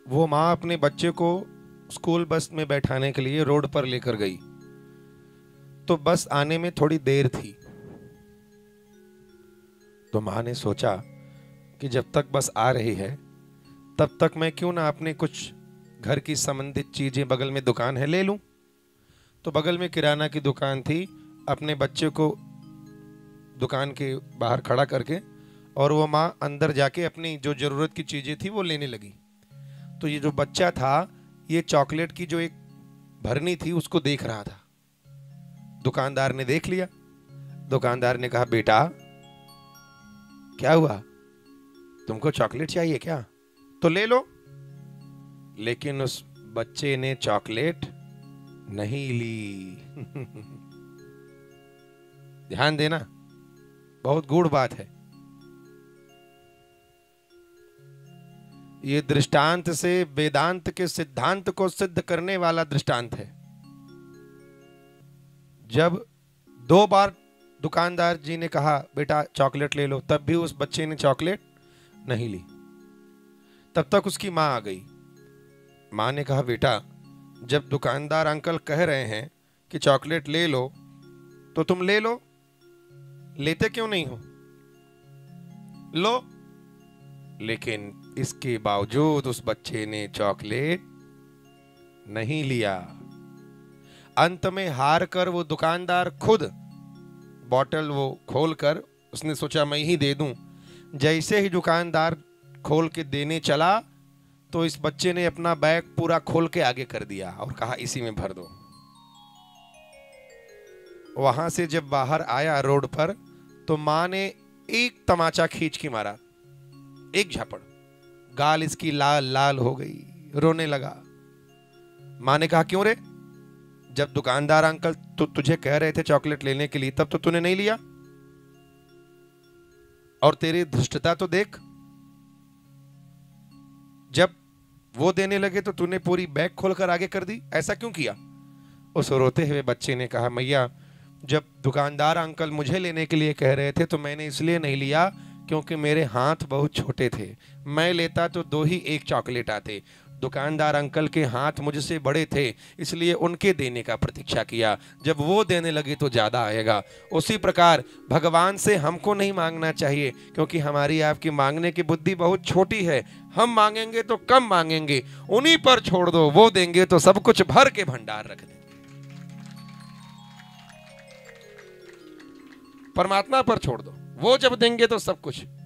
वो माँ अपने बच्चे को स्कूल बस में बैठाने के लिए रोड पर लेकर गई, तो बस आने में थोड़ी देर थी। तो माँ ने सोचा कि जब तक बस आ रही है तब तक मैं क्यों ना अपने कुछ घर की संबंधित चीजें, बगल में दुकान है, ले लूं। तो बगल में किराना की दुकान थी। अपने बच्चे को दुकान के बाहर खड़ा करके और वो माँ अंदर जाके अपनी जो जरूरत की चीजें थी वो लेने लगी। तो ये जो बच्चा था ये चॉकलेट की जो एक भरनी थी उसको देख रहा था। दुकानदार ने देख लिया। दुकानदार ने कहा, बेटा क्या हुआ, तुमको चॉकलेट चाहिए क्या? तो ले लो। लेकिन उस बच्चे ने चॉकलेट नहीं ली। ध्यान देना, बहुत गूढ़ बात है। ये दृष्टांत से वेदांत के सिद्धांत को सिद्ध करने वाला दृष्टांत है। जब 2 बार दुकानदार जी ने कहा बेटा चॉकलेट ले लो, तब भी उस बच्चे ने चॉकलेट नहीं ली। तब तक उसकी मां आ गई। मां ने कहा, बेटा जब दुकानदार अंकल कह रहे हैं कि चॉकलेट ले लो तो तुम ले लो, लेते क्यों नहीं हो? लो। लेकिन इसके बावजूद उस बच्चे ने चॉकलेट नहीं लिया। अंत में हार कर वो दुकानदार खुद बॉटल वो खोलकर उसने सोचा मैं ही दे दूं। जैसे ही दुकानदार खोल के देने चला तो इस बच्चे ने अपना बैग पूरा खोल के आगे कर दिया और कहा इसी में भर दो। वहां से जब बाहर आया रोड पर तो मां ने एक तमाचा खींच के मारा, एक झपड़। गाल इसकी लाल लाल हो गई, रोने लगा। मां ने कहा, क्यों रे? जब दुकानदार अंकल तुझे कह रहे थे चॉकलेट लेने के लिए तब तो तूने नहीं लिया, और तेरी धृष्टता तो देख, जब वो देने लगे तो तूने पूरी बैग खोलकर आगे कर दी, ऐसा क्यों किया? उस रोते हुए बच्चे ने कहा, मैया जब दुकानदार अंकल मुझे लेने के लिए कह रहे थे तो मैंने इसलिए नहीं लिया क्योंकि मेरे हाथ बहुत छोटे थे। मैं लेता तो 2 ही 1 चॉकलेट आते। दुकानदार अंकल के हाथ मुझसे बड़े थे इसलिए उनके देने का प्रतीक्षा किया, जब वो देने लगे तो ज्यादा आएगा। उसी प्रकार भगवान से हमको नहीं मांगना चाहिए क्योंकि हमारी आपकी मांगने की बुद्धि बहुत छोटी है। हम मांगेंगे तो कम मांगेंगे, उन्हीं पर छोड़ दो, वो देंगे तो सब कुछ भर के भंडार रख देंगे। परमात्मा पर छोड़ दो, वो जब देंगे तो सब कुछ।